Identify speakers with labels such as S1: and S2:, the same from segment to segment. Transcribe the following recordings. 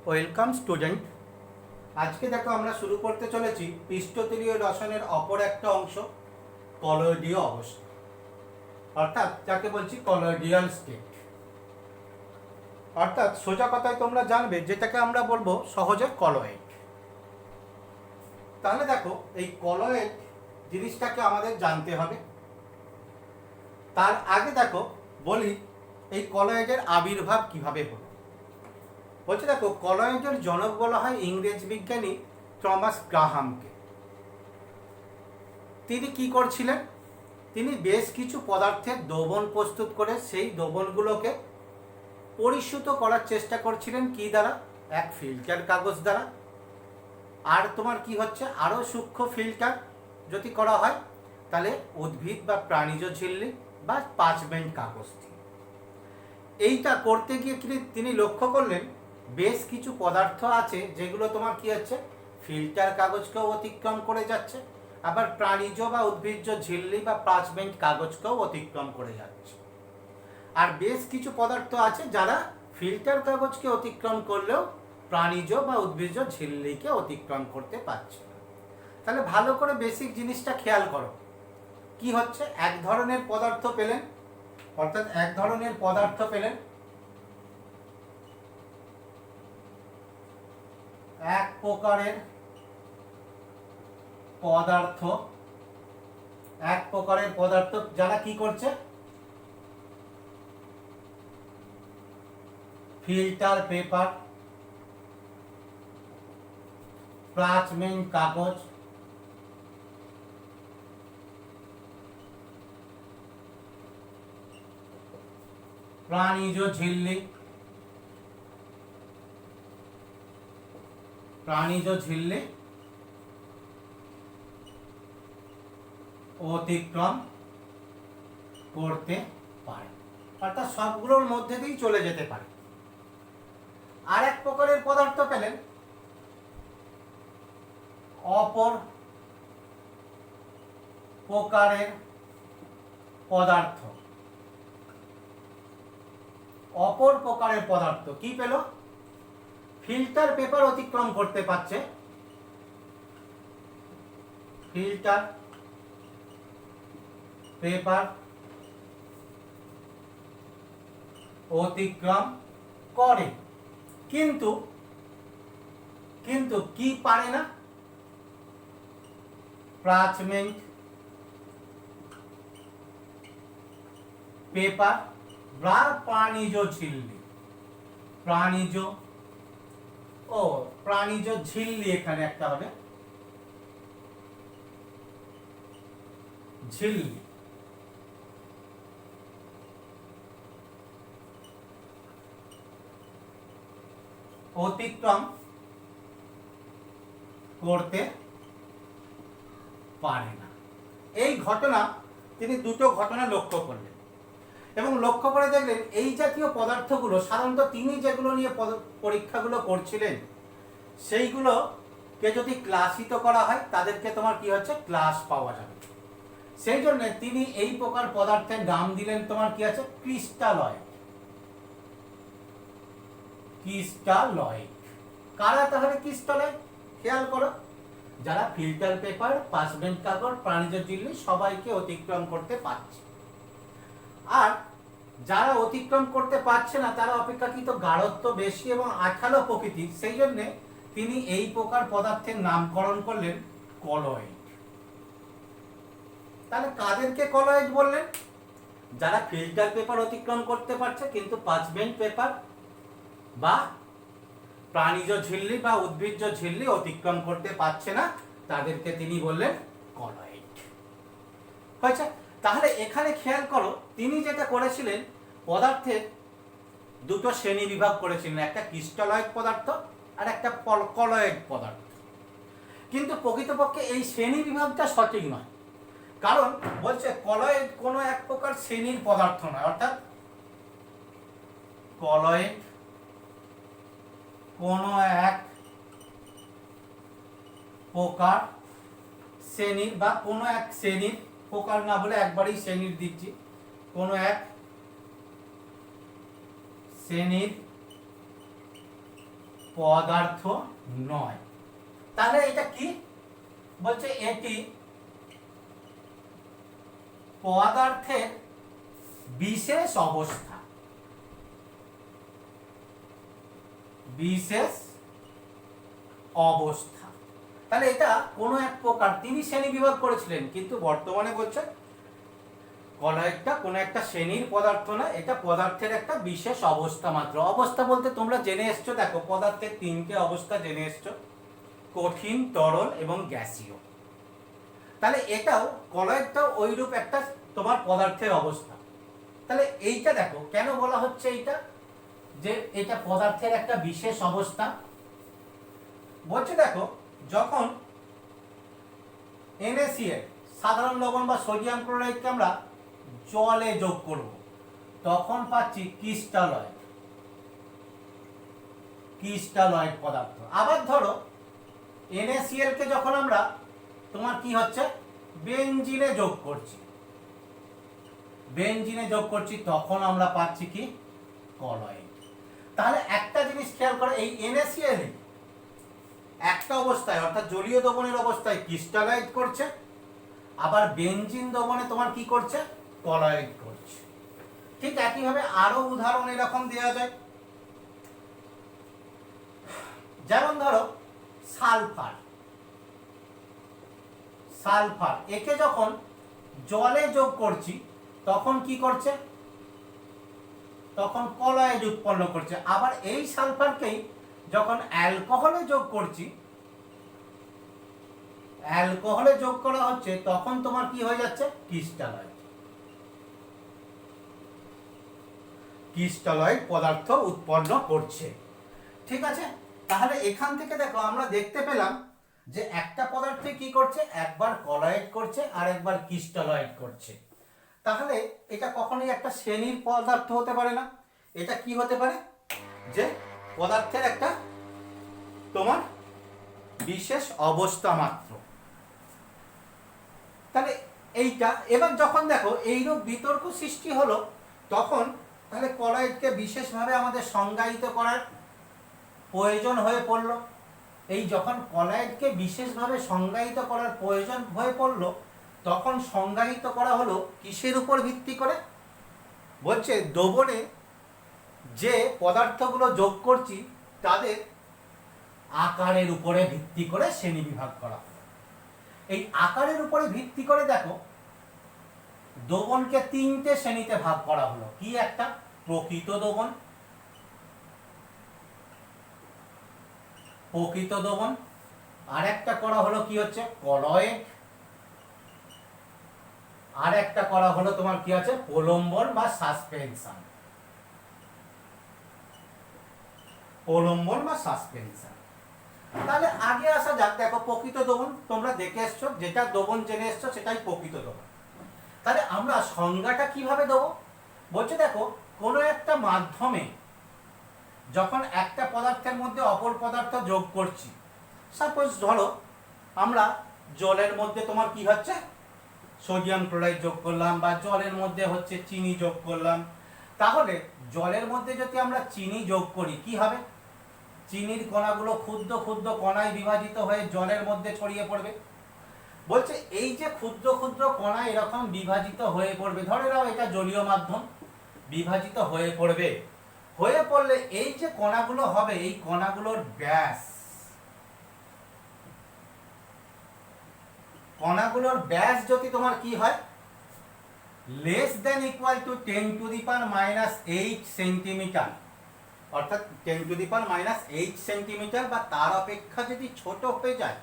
S1: Welcome student. আজকে দেখো আমরা শুরু করতে চলেছি পৃষ্ঠতলীয় রসায়নের অপর একটা অংশ, কলয়েডীয় অবস্থা, অর্থাৎ যাকে বলছি কলয়েডিয়াল স্টেট। অর্থাৎ সোজা কথায় তোমরা জানবে যেটাকে আমরা বলবো সহজে কলয়েড। তাহলে দেখো এই কলয়েড জিনিসটাকে আমাদের জানতে হবে। তার আগে দেখো বলি এই কলয়েডের আবির্ভাব কিভাবে হলো। বলছে দেখো কলয়েডের জনক বলা হয় ইংরেজ বিজ্ঞানী টমাস গ্রাহামকে। তিনি কি করছিলেন? তিনি বেশ কিছু পদার্থের দ্রবণ প্রস্তুত করে সেই দ্রবণগুলোকে পরিশুত করার চেষ্টা করছিলেন কি দ্বারা? এক ফিল্টার কাগজ দ্বারা। আর তোমার কি হচ্ছে, আরও সূক্ষ্ম ফিল্টার যদি করা হয় তাহলে উদ্ভিদ বা প্রাণীজ ঝিল্লি বা পার্চমেন্ট কাগজ দিয়ে। এইটা করতে গিয়ে তিনি লক্ষ্য করলেন বেশ কিছু পদার্থ আছে যেগুলো তোমার কি হচ্ছে, ফিল্টার কাগজকেও অতিক্রম করে যাচ্ছে, আবার প্রাণীজ বা উদ্ভিজ্জ ঝিল্লি বা পার্চমেন্ট কাগজকেও অতিক্রম করে যাচ্ছে। আর বেশ কিছু পদার্থ আছে যারা ফিল্টার কাগজকে অতিক্রম করলেও প্রাণীজ বা উদ্ভিজ্জ ঝিল্লিকে অতিক্রম করতে পারছে না। তাহলে ভালো করে বেসিক জিনিসটা খেয়াল করো, কি হচ্ছে, এক ধরনের পদার্থ পেলেন, অর্থাৎ এক ধরনের পদার্থ পেলেন, এক প্রকারের পদার্থ যারা কি করছে, ফিল্টার পেপার, পার্চমেন্ট কাগজ, প্রাণীজ ঝিল্লি অতিক্রম করতে পারে, অর্থাৎ সবগুলোর মধ্যে দিয়েই চলে যেতে পারে। আর এক প্রকারের পদার্থ পেলেন, অপর প্রকারের পদার্থ কি পেল? ফিল্টার পেপার অতিক্রম করতে পারছে, ফিল্টার পেপার অতিক্রম করে, কিন্তু কি পারে না? পার্চমেন্ট পেপার বা প্রাণীজ ঝিল্লি, এখানে একটা হবে ঝিল্লি, অতিক্রম করতে পারে না। এই ঘটনা তিনি দুটো ঘটনা লক্ষ্য করলেন এবং লক্ষ্য করে দেখলেন এই জাতীয় পদার্থগুলো সাধারণত তিনি যেগুলো নিয়ে পরীক্ষাগুলো করছিলেন সেইগুলোকে যদি ক্লাসিত করা হয় তাদেরকে তোমার কি হচ্ছে, ক্লাস পাওয়া যাবে। সেই জন্য তিনি এই প্রকার পদার্থের নাম দিলেন তোমার কি আছে, ক্রিস্টালয়েড। কারা তাহলে ক্রিস্টালয়েড? খেয়াল করো, যারা ফিল্টার পেপার, পার্চমেন্ট কাগজ, প্রাণীজ ঝিল্লি সবাইকে অতিক্রম করতে পারছে। আর যারা অতিক্রম করতে পারছে না তারা অপেক্ষাকৃত গাঢ়ত্ব বেশি এবং আঠালো প্রকৃতির, সেই জন্য তিনি এই প্রকার পদার্থের নামকরণ করলেন কলয়েড। তাহলে কাদেরকে কলয়েড বললেন? যারা ফিল্টার পেপার অতিক্রম করতে পারছে কিন্তু পার্চমেন্ট পেপার বা প্রাণীজ ঝিল্লি বা উদ্ভিজ্জ ঝিল্লি অতিক্রম করতে পারছে না, তাদেরকে তিনি বললেন কলয়েড। হয়েছে? তাহলে এখানে খেয়াল করো, তিনি যেটা করেছিলেন পদার্থের দুটো শ্রেণী বিভাগ করেছিলেন, একটা ক্রিস্টালয়েড পদার্থ আর একটা কলয়েড পদার্থ। কিন্তু প্রকৃতপক্ষে এই শ্রেণী বিভাগটা সঠিক নয়, কারণ বলছে কলয়েড কোনো এক প্রকার শ্রেণীর পদার্থ নয়, অর্থাৎ কলয়েড কোনো এক প্রকার শ্রেণীর বা কোনো এক শ্রেণীর, প্রকার না বলে একবারই শ্রেণীর দিচ্ছি, কোনো এক শ্রেণীর পদার্থ নয়। তাহলে এটা কি বলছে? এটি পদার্থের বিশেষ অবস্থা, বিশেষ অবস্থা। তাহলে এটা কোনো এক প্রকার তিনি শ্রেণী বিভাগ করেছিলেন, কিন্তু বর্তমানে বলছে কলয়েডটা কোনো একটা শ্রেণীর পদার্থ না, এটা পদার্থের একটা বিশেষ অবস্থা মাত্র। অবস্থা বলতে তোমরা জেনে এসছো, দেখো পদার্থের তিনটে অবস্থা জেনে এসছো, কঠিন, তরল এবং গ্যাসীয়। তাহলে এটাও কলয়েডটাও ওইরূপ একটা তোমার পদার্থের অবস্থা। তাহলে এইটা দেখো কেন বলা হচ্ছে এইটা যে এটা পদার্থের একটা বিশেষ অবস্থা। বলছে দেখো যখন NaCl সাধারণ লবণ বা সোডিয়াম ক্লোরাইডকে আমরা জলে যোগ করব তখন পাচ্ছি ক্রিস্টালয়েড, ক্রিস্টালয়েড পদার্থ। আবার ধরো NaCl কে যখন আমরা তোমার কি হচ্ছে বেনজিনে যোগ করছি, বেনজিনে যোগ করছি তখন আমরা পাচ্ছি কি কলয়েড। তাহলে একটা জিনিস খেয়াল করো, এই NaCl একটা অবস্থায় অর্থাৎ জলীয় দ্রবণের অবস্থায় ক্রিস্টালাইজ করছে, আবার বেনজিন দ্রবণে তোমার কি করছে কলয়েড করছে। ঠিক একইভাবে আরো উদাহরণ এরকম দেওয়া যায়, যেমন ধরো সালফার, সালফার একে যখন জলে যোগ করছি তখন কি করছে, তখন কলয়েড উৎপন্ন করছে। আবার এই সালফারকেই যখন অ্যালকোহলে যোগ করছি, অ্যালকোহলে যোগ করা হচ্ছে তখন তোমার কি হয়ে যাচ্ছে ক্রিস্টালয়েড, ক্রিস্টালয়েড পদার্থ উৎপন্ন করছে। ঠিক আছে, তাহলে এখান থেকে দেখো আমরা দেখতে পেলাম যে একটা পদার্থে কি করছে, একবার কলয়েড করছে আর একবার ক্রিস্টালয়েড করছে। তাহলে এটা কখনোই একটা শ্রেণীর পদার্থ হতে পারে না, এটা কি হতে পারে যে পদার্থের একটা তোমার বিশেষ অবস্থা মাত্র। তাহলে এইটা এবার যখন দেখো এইরূপ বিতর্ক সৃষ্টি হলো তখন তাহলে কলয়েডকে বিশেষভাবে আমাদের সংজ্ঞায়িত করার প্রয়োজন হয়ে পড়লো। এই যখন কলয়েডকে বিশেষভাবে সংজ্ঞায়িত করার প্রয়োজন হয়ে পড়লো তখন সংজ্ঞায়িত করা হলো কিসের উপর ভিত্তি করে? বলছে দ্রবণে যে পদার্থগুলো যোগ করছি তাদের আকারের উপরে ভিত্তি করে শ্রেণী বিভাগ করা হলো। এই আকারের উপরে ভিত্তি করে দেখো দ্রবণকে তিনটে শ্রেণীতে ভাগ করা হলো। কি একটা প্রকৃত দ্রবণ, প্রকৃত দ্রবণ, আর একটা করা হলো কি হচ্ছে কলয়েড, আর একটা করা হলো তোমার কি আছে প্রলম্বন বা সাসপেনশন, প্রলম্বন বা সাসপেনশন। তাহলে আগে আসা যাক, দেখো প্রকৃত দ্রবণ তোমরা দেখে এসছো, যেটা দ্রবণ জেনে এসছো সেটাই প্রকৃত দ্রবণ। তাহলে আমরা সংজ্ঞাটা কিভাবে দেবো? বলছে দেখো কোনো একটা মাধ্যমে যখন একটা পদার্থের মধ্যে অপর পদার্থ যোগ করছি, সাপোজ ধরো আমরা জলের মধ্যে তোমার কি হচ্ছে সোডিয়াম ক্লোরাইড যোগ করলাম বা জলের মধ্যে হচ্ছে চিনি যোগ করলাম, তাহলে জলের মধ্যে যদি আমরা চিনি যোগ করি কি হবে? চিনির কণাগুলো ক্ষুদ্র ক্ষুদ্র কণায় বিভাজিত হয়ে জলের মধ্যে ছড়িয়ে পড়বে। বলছে এই যে ক্ষুদ্র ক্ষুদ্র কণা এরকম বিভাজিত হয়ে পড়বে, ধরে নাও এটা জলীয় মাধ্যম, বিভাজিত হয়ে পড়বে, হয়ে পড়লে এই যে কণাগুলো হবে এই কণাগুলোর ব্যাস, কণাগুলোর ব্যাস যদি তোমার কি হয় less than equal to 10⁻⁻8 centimetre, অর্থাৎ 10⁻⁻8 সেন্টিমিটার বা তার অপেক্ষা যদি ছোট হয়ে যায়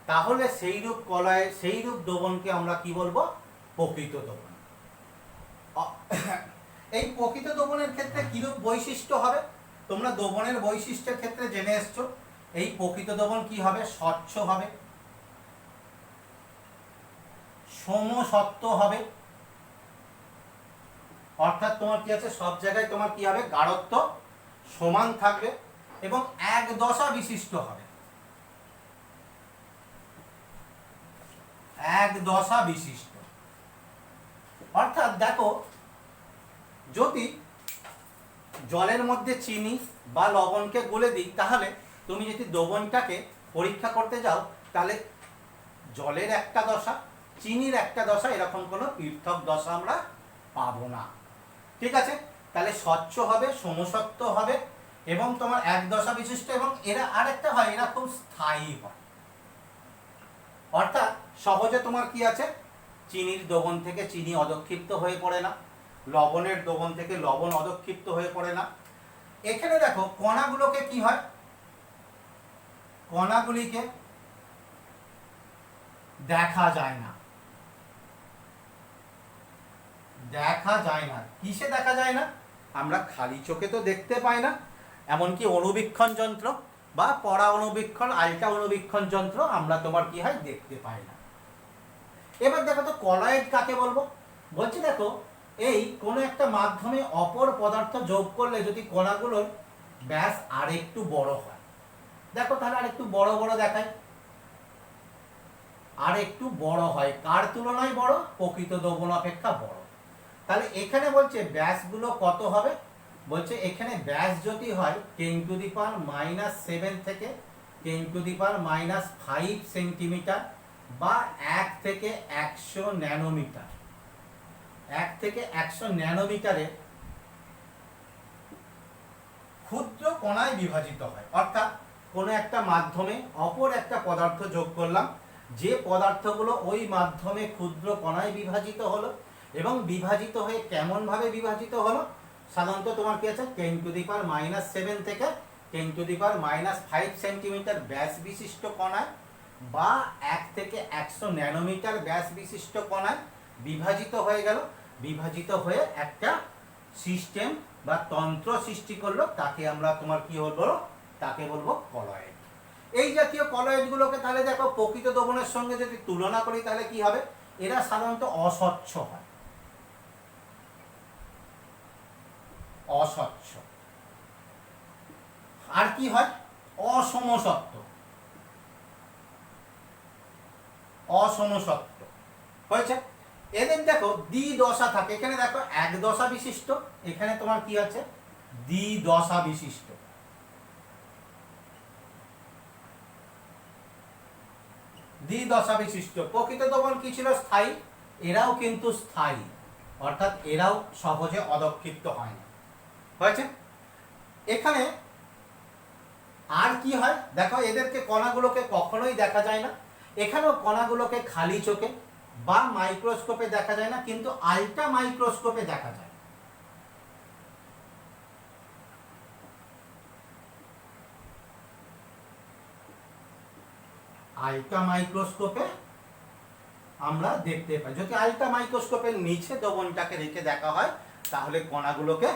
S1: তাহলে সেইরূপ কলায় সেইরূপ দ্রবণকে আমরা কি বলবো প্রকৃত দ্রবণ। এই প্রকৃত দ্রবণের ক্ষেত্রে কিরূপ বৈশিষ্ট্য হবে তোমরা দ্রবণের বৈশিষ্ট্যের ক্ষেত্রে জেনে এসছো। এই প্রকৃত দ্রবণ কি হবে? স্বচ্ছ হবে, সমসত্ব হবে, অর্থাৎ তোমার কি আছে সব জায়গায় তোমার কি হবে গাঢ়ত্ব সমান থাকবে এবং এক দশা বিশিষ্ট হবে, এক দশা বিশিষ্ট। অর্থাৎ দেখো যদি জলের মধ্যে চিনি বা লবণকে গুলে দিই তাহলে তুমি যদি দ্রবণটাকে পরীক্ষা করতে যাও তাহলে জলের একটা দশা, চিনির একটা দশা, এরকম কোনো পৃথক দশা আমরা পাবো না। ঠিক আছে, তাহলে স্বচ্ছ হবে, সমসত্ব হবে এবং তোমার এক দশা বিশিষ্ট, এবং এরা আরেকটা হয়, এরা খুব স্থায়ী হয়। অর্থাৎ সহজে তোমার কি আছে, চিনির দ্রবণ থেকে চিনি অদক্ষিপ্ত হয়ে পড়ে না, লবণের দ্রবণ থেকে লবণ অদক্ষিপ্ত হয়ে পড়ে না। এখানে দেখো কণাগুলোকে কি হয়, কণাগুলিকে দেখা যায় না, দেখা যায় না। কিসে দেখা যায় না? আমরা খালি চোখে তো দেখতে পাই না, এমনকি অণুবীক্ষণ যন্ত্র বা পরা অণুবীক্ষণ, আলট্রা অণুবীক্ষণ যন্ত্র আমরা তোমার কি হয় দেখতে পাই না। এবার দেখো তো কলয়েড কাকে বলবো। বলছি দেখো, এই কোনো একটা মাধ্যমে অপর পদার্থ যোগ করলে যদি কণাগুলোর ব্যাস আর একটু বড় হয়, দেখো তাহলে আর একটু বড় বড় দেখায়, আর একটু বড় হয়, কার তুলনায় বড়? প্রকৃত দ্রবণ অপেক্ষা বড়। তাহলে এখানে বলছে ব্যাসগুলো কত হবে, বলছে এখানে ব্যাস যদি হয় 10⁻⁻7 থেকে 10⁻⁻5 সেন্টিমিটার বা 1 থেকে 100 ন্যানোমিটার, 1 থেকে 100 ন্যানোমিটারে ক্ষুদ্র কণায় বিভাজিত হয়। অর্থাৎ কোনো একটা মাধ্যমে অপর একটা পদার্থ যোগ করলাম, যে পদার্থগুলো ওই মাধ্যমে ক্ষুদ্র কণায় বিভাজিত হলো, এবং বিভাজিত হয়ে কেমনভাবে বিভাজিত হলো, সাধারণত তোমার কি আছে 10⁻⁻7 থেকে 10⁻⁵ সেন্টিমিটার ব্যাস বিশিষ্ট কণায় বা 1 থেকে 100 ন্যানোমিটার ব্যাস বিশিষ্ট কণায় বিভাজিত হয়ে গেল, বিভাজিত হয়ে একটা সিস্টেম বা তন্ত্র সৃষ্টি করলো, তাকে আমরা তোমার কি বলবো, তাকে বলবো কলয়েড। এই জাতীয় কলয়েডগুলোকে তাহলে দেখো প্রকৃত দ্রবণের সঙ্গে যদি তুলনা করি তাহলে কি হবে, এরা সাধারণত অস্বচ্ছ হয়, অস্বচ্ছ। আর কি হয়, অসমসত্ব, অসমসত্ব হয়েছে। এদের দেখো দ্বিদশা থাকে, এখানে দেখো এক দশা বিশিষ্ট, এখানে তোমার কি আছে দ্বিদশা বিশিষ্ট। দ্বিদশা বিশিষ্ট প্রকৃত দ্রবণ কি ছিল, স্থায়ী, এরাও কিন্তু স্থায়ী, অর্থাৎ এরাও সহজে অদক্ষিপ্ত হয় না। হয়েছে। এখানে আর কি হয় দেখো, এদেরকে কণাগুলোকে কখনোই দেখা যায় না, এখানেও কণাগুলোকে খালি চোখে বা মাইক্রোস্কোপে দেখা যায় না, কিন্তু আলট্রা মাইক্রোস্কোপে দেখা যায়। আলট্রা মাইক্রোস্কোপে আমরা দেখতে পাই। যদি আলট্রা মাইক্রোস্কোপের নিচে দ্রবণটাকে রেখে দেখা হয় তাহলে কণাগুলোকে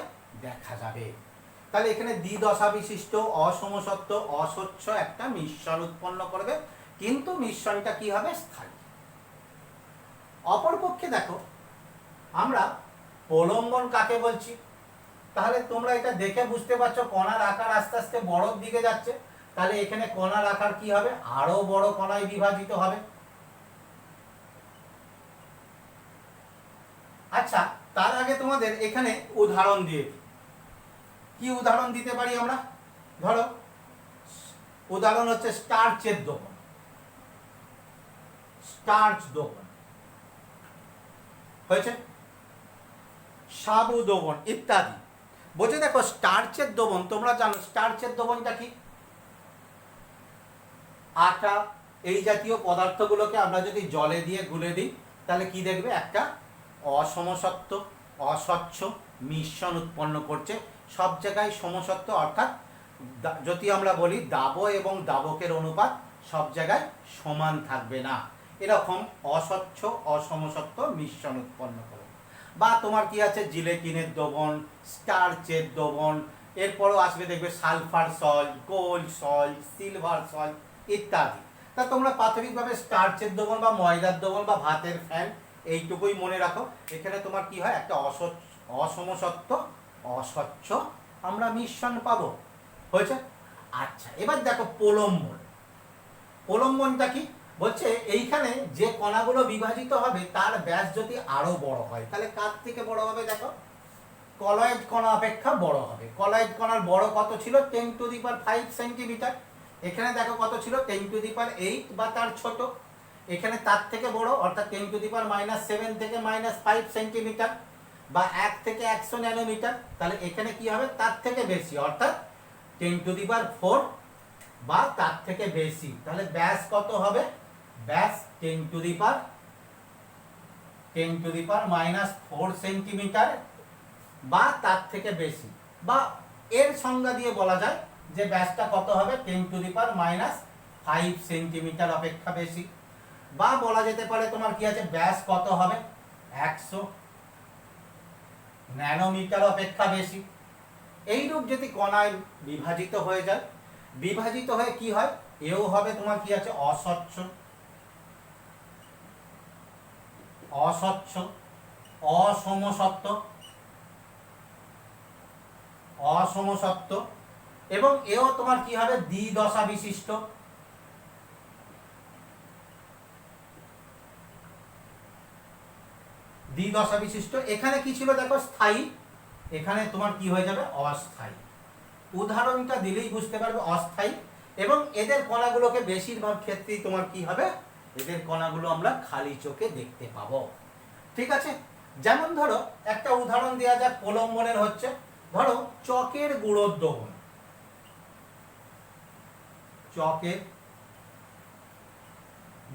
S1: দেখা যাবে। তাহলে এখানে দ্বিদশা বিশিষ্ট অসমসত্ব অস্বচ্ছ একটা মিশ্রণ উৎপন্ন করবে, কিন্তু মিশ্রণটা কি হবে, স্থায়ী। অপরপক্ষে দেখো আমরা প্রলম্বন কাকে বলছি, তাহলে তোমরা এটা দেখে বুঝতে পারছো কণার আকার আস্তে আস্তে বড়র দিকে যাচ্ছে, তাহলে এখানে কণার আকার কি হবে, আরো বড় কণায় বিভাজিত হবে। আচ্ছা, তার আগে তোমাদের এখানে উদাহরণ দিয়ে দিই। কি উদাহরণ দিতে পারি আমরা, ধরো উদাহরণ হচ্ছে স্টার্চের দ্রবণ, স্টার্চ দ্রবণ হয়েছে, সাবু দ্রবণ ইত্যাদি। বলছে দেখো স্টার্চের দ্রবণ, তোমরা জানো স্টার্চের দ্রবণটা কি, আটা এই জাতীয় পদার্থগুলোকে আমরা যদি জলে দিয়ে গুলে দিই তাহলে কি দেখবে, একটা অসমসত্ব অস্বচ্ছ মিশ্রণ উৎপন্ন করছে। সব জায়গায় সমসত্ব, অর্থাৎ যদি আমরা বলি দাব এবং দাবকের অনুপাত সব জায়গায় সমান থাকবে না, এরকম অস্বচ্ছ অসমসত্ব মিশ্রণ উৎপন্ন করে। বা তোমার কি আছে জিলেটিনের দ্রবণ, স্টার্চের দ্রবণ, এরপরও আসবে দেখবে sulphur salt, gold salt, silver salt ইত্যাদি। তা তোমরা প্রাথমিকভাবে স্টার্চের দ্রবণ বা ময়দার দ্রবণ বা ভাতের ফ্যান এইটুকুই মনে রাখো। এখানে তোমার কি হয়, একটা অসমসত্ব অস্বচ্ছ আমরা মিশ্রণ পাবো। হয়েছে। আচ্ছা, এবার দেখো প্রলম্বন। প্রলম্বনটা কি বলছে, এইখানে যে কণাগুলো বিভাজিত হবে তার ব্যাস যদি আরো বড় হয়, তাহলে কার থেকে বড় হবে, দেখো কলয়েড কণা অপেক্ষা বড় হবে। কলয়েড কণার বড় কত ছিল, 10⁵ সেন্টিমিটার, এখানে দেখো কত ছিল 10⁸ বা তার ছোট, এখানে তার থেকে বড় অর্থাৎ 10⁻⁻7 থেকে -5 সেন্টিমিটার বা 1 থেকে 100 ন্যানোমিটার, তাহলে এখানে কি হবে তার থেকে বেশি অর্থাৎ 10⁴ বা তার থেকে বেশি। তাহলে ব্যাস কত হবে, ব্যাস 10⁻⁻4 সেন্টিমিটার বা তার থেকে বেশি, বা এর সংজ্ঞা দিয়ে বলা যায় যে ব্যাসটা কত হবে 10⁻5 সেন্টিমিটার অপেক্ষা বেশি, বা বলা যেতে পারে তোমার কি আছে ব্যাস কত হবে 100 ন্যানোমিটার অপেক্ষা বেশি। এইরূপ যদি কণায় বিভাজিত হয়ে যায়, বিভাজিত হয়ে কি হয়, এও হবে তোমার কি আছে অস্বচ্ছ, অস্বচ্ছ, অসমসত্ব, অসমসত্ব, এবং এও তোমার কি হবে দ্বিদশা বিশিষ্ট। দ্বিদশা বিশিষ্ট। এখানে কি ছিল দেখো স্থায়ী, এখানে তোমার কি হয়ে যাবে অস্থায়ী। উদাহরণটা দিলেই বুঝতে পারবে অস্থায়ী, এবং এদের কণাগুলোকে বেশিরভাগ ক্ষেত্রেই তোমার কি হবে, এদের কণাগুলো আমরা খালি চোখে দেখতে পাবো। ঠিক আছে, যেমন ধরো একটা উদাহরণ দেওয়া যাক প্রলম্বনের হচ্ছে, ধরো চকের গুঁড়োর দ্রবণ, চকের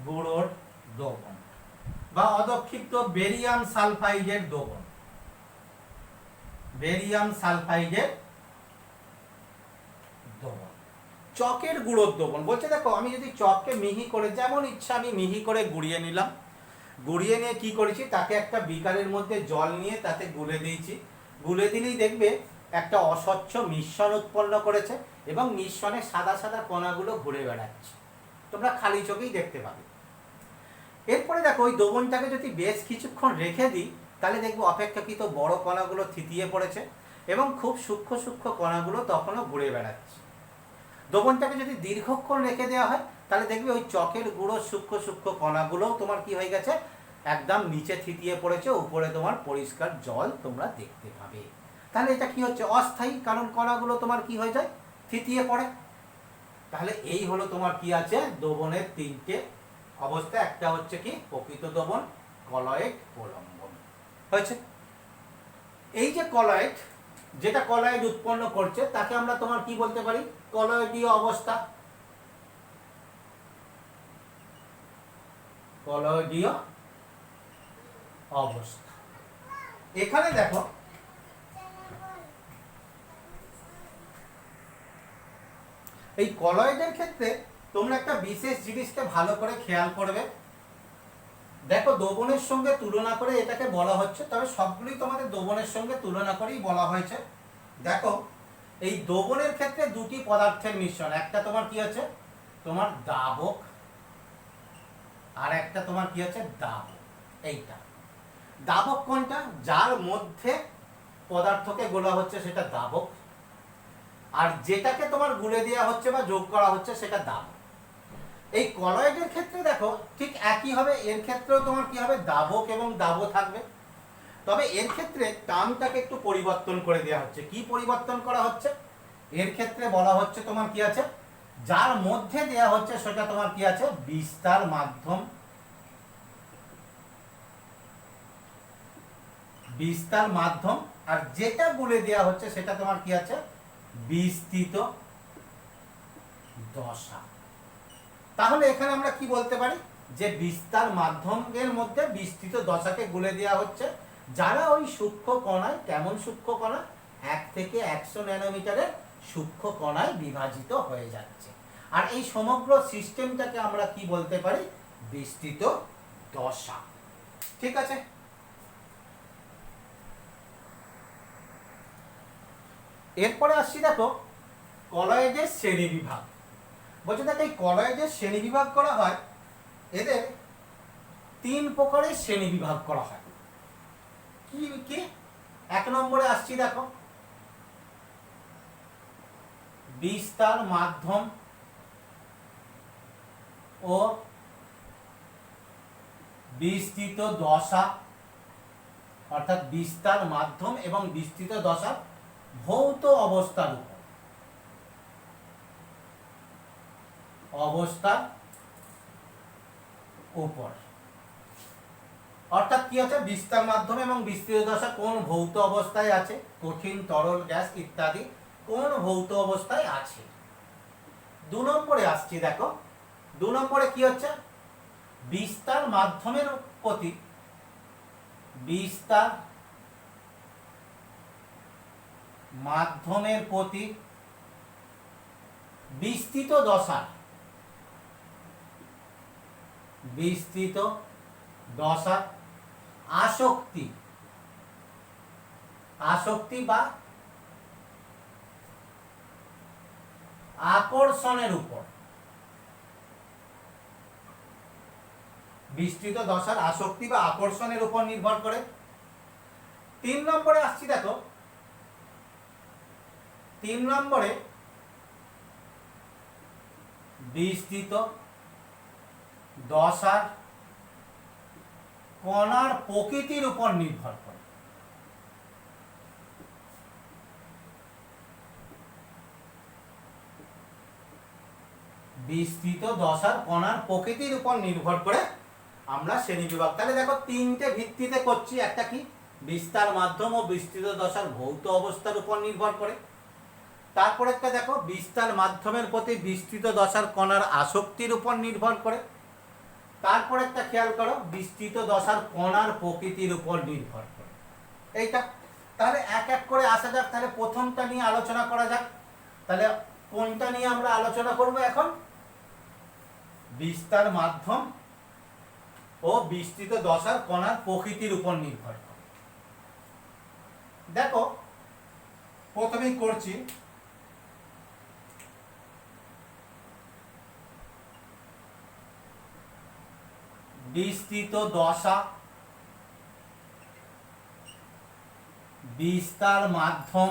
S1: গুঁড়োর দ্রবণ বা অদক্ষিপ্ত বেরিয়াম সালফাইডের দ্রবণ, বেরিয়াম সালফাইডের দ্রবণ, চকের গুঁড়োর দ্রবণ বলছে। দেখো আমি যদি চককে মিহি করে যেমন ইচ্ছা আমি মিহি করে গুঁড়িয়ে নিলাম, গুঁড়িয়ে নিয়ে কি করেছি তাকে একটা বিকারের মধ্যে জল নিয়ে তাতে গুলে দিয়েছি, গুলে দিলেই দেখবে একটা অস্বচ্ছ মিশ্রণ উৎপন্ন করেছে এবং মিশ্রণে সাদা সাদা কণাগুলো ঘুরে বেড়াচ্ছে, তোমরা খালি চোখেই দেখতে পাবে। এরপরে দেখো ওই দ্রবণটাকে যদি বেশ কিছুক্ষণ রেখে দিই তাহলে দেখবো অপেক্ষাকৃত বড় কণাগুলো থিতিয়ে পড়েছে এবং খুব সূক্ষ্ম সূক্ষ্ম কণাগুলো তখনও ঘুরে বেড়াচ্ছে। দ্রবণটাকে যদি দীর্ঘক্ষণ রেখে দেওয়া হয় তাহলে দেখবে ওই চকের গুঁড়ো সূক্ষ্ম সূক্ষ্ম কণাগুলোও তোমার কি হয়ে গেছে একদম নিচে থিতিয়ে পড়েছে, উপরে তোমার পরিষ্কার জল তোমরা দেখতে পাবে। তাহলে এটা কি হচ্ছে অস্থায়ী, কারণ কণাগুলো তোমার কি হয়ে যায় থিতিয়ে পড়ে। তাহলে এই হলো তোমার কি আছে দ্রবণের তিনটে অবস্থা, একটা হচ্ছে কি প্রকৃত দ্রবণ, কলয়েড, প্রলম্বন হয়েছে। এই যে কলয়েড, যেটা কলয়েড উৎপন্ন করছে তাকে আমরা তোমার কি বলতে পারি কলয়েডীয় অবস্থা, কলয়েডীয় অবস্থা। এখানে দেখো এই কলয়েডের ক্ষেত্রে তোমরা একটা বিশেষ জিনিসকে ভালো করে খেয়াল করবে। দেখো দ্রবণের সঙ্গে তুলনা করে এটাকে বলা হচ্ছে, তবে সবগুলোই তোমাদের দ্রবণের সঙ্গে তুলনা করেই বলা হয়েছে। দেখো এই দ্রবণের ক্ষেত্রে দুটি পদার্থের মিশ্রণ, একটা তোমার কি আছে তোমার দ্রাবক আর একটা তোমার কি আছে দ্রাবক। এইটা দ্রাবক কোনটা, যার মধ্যে পদার্থকে গোলা হচ্ছে সেটা দ্রাবক, আর যেটাকে তোমার গুলে দেওয়া হচ্ছে বা যোগ করা হচ্ছে সেটা দ্রাবক। এই কলয়েডের ক্ষেত্রে দেখো ঠিক একই হবে, এর ক্ষেত্রেও তোমার কি হবে দ্রাবক এবং দ্রাব থাকবে, তবে এর ক্ষেত্রে টার্মটাকে একটু পরিবর্তন করে দেওয়া হচ্ছে। কি পরিবর্তন করা হচ্ছে, এর ক্ষেত্রে বলা হচ্ছে তোমার কি আছে যার মধ্যে দেয়া হচ্ছে সেটা তোমার কি আছে বিস্তার মাধ্যম, বিস্তার মাধ্যম, আর যেটা গুলে দেওয়া হচ্ছে সেটা তোমার কি আছে বিস্তৃত দশা। তাহলে এখানে আমরা কি বলতে পারি যে বিস্তার মাধ্যমের মধ্যে বিস্তৃত দশাকে গুলে দেওয়া হচ্ছে, যারা ওই সূক্ষ্ম কণায়, কেমন সূক্ষ্ম কণা 1 থেকে 100 ন্যানোমিটারের সূক্ষ্ম কণায় বিভাজিত হয়ে যাচ্ছে। আর এই সমগ্র সিস্টেমটাকে আমরা কি বলতে পারি বিস্তৃত দশা। ঠিক আছে, এরপরে আসছি দেখো কলয়েডের শ্রেণী বিভাগ। বলছে দেখো এই কলয়েডের শ্রেণী বিভাগ করা হয়, এদের 3 প্রকারের শ্রেণী বিভাগ করা হয়। কি কি 1 নম্বরে আসছি দেখো বিস্তার মাধ্যম ও বিস্তৃত দশা, অর্থাৎ বিস্তার মাধ্যম এবং বিস্তৃত দশা ভৌত অবস্থার উপর, অবস্থার উপর। অর্থাৎ কি আছে, বিস্তার মাধ্যম এবং বিস্তৃত দশা কোন ভৌত অবস্থায় আছে, কঠিন, তরল, গ্যাস ইত্যাদি কোন ভৌত অবস্থায় আছে। 2 নম্বরে আসছি, দেখো 2 নম্বরে কি হচ্ছে, বিস্তার মাধ্যমের প্রতি বিস্তৃত দশার আসক্তি বা আকর্ষণের উপর, বিস্তৃত দশার আসক্তি বা আকর্ষণের উপর নির্ভর করে। 3 নম্বরে আসছি, দেখো 3 নম্বরে বিস্তৃত দশার কণার প্রকৃতির উপর নির্ভর করে। বিস্তৃত দশার কণার প্রকৃতির উপর নির্ভর করে আমরা শ্রেণীবিভাগ। তাহলে দেখো 3টে ভিত্তিতে করছি। একটা কি, বিস্তার মাধ্যম ও বিস্তৃত দশার ভৌত অবস্থার উপর নির্ভর করে। তারপর একটা দেখো, বিস্তার মাধ্যমের প্রতি বিস্তৃত দশার কণার আসক্তির উপর নির্ভর করে। তারপর একটা খেয়াল করো, বিস্তৃত দশার কণার প্রকৃতির উপর নির্ভর করে। এইটা তাহলে এক এক করে আসা যাক। তাহলে প্রথমটা নিয়ে আলোচনা করা যাক। তাহলে কোনটা নিয়ে আমরা আলোচনা করব এখন, বিস্তার মাধ্যম ও বিস্তৃত দশার কণার প্রকৃতির উপর নির্ভর করে। দেখো প্রথমেই করছি, বিস্তৃত দশা, বিস্তার মাধ্যম,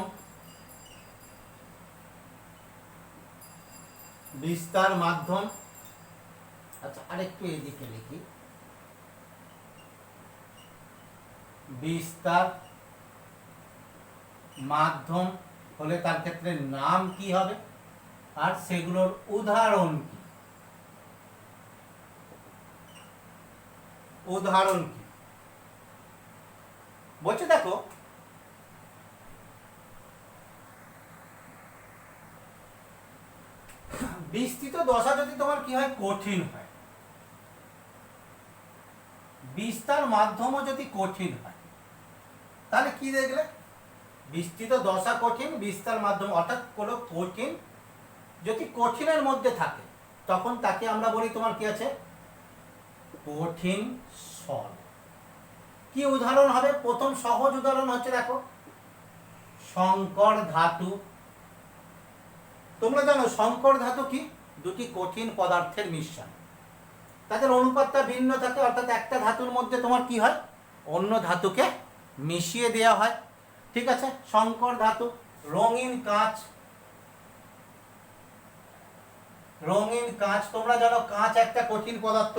S1: আচ্ছা আরেকটু এদিকে লিখি, বিস্তার মাধ্যম হলে তার ক্ষেত্রে নাম কি হবে আর সেগুলোর উদাহরণ কি। বলছে দেখো, বিস্তৃত দশা যদি তোমার কি হয়, কঠিন হয়, বিস্তার মাধ্যমও যদি কঠিন হয়, তাহলে কি দেখলে, বিস্তৃত দশা কঠিন, বিস্তার মাধ্যম অর্থাৎ কোনো কঠিন যদি কঠিনের মধ্যে থাকে তখন তাকে আমরা বলি তোমার কি আছে, কঠিন সল। কি উদাহরণ হবে, প্রথম সহজ উদাহরণ হচ্ছে দেখো সংকর ধাতু। তোমরা জানো সংকর ধাতু কি, দুটি কঠিন পদার্থের মিশ্রণ, তাদের অনুপাতটা ভিন্ন থাকে। অর্থাৎ একটা ধাতুর মধ্যে তোমার কি হয়, অন্য ধাতুকে মিশিয়ে দেওয়া হয়। ঠিক আছে, সংকর ধাতু। রঙিন কাঁচ, তোমরা জানো কাঁচ একটা কঠিন পদার্থ,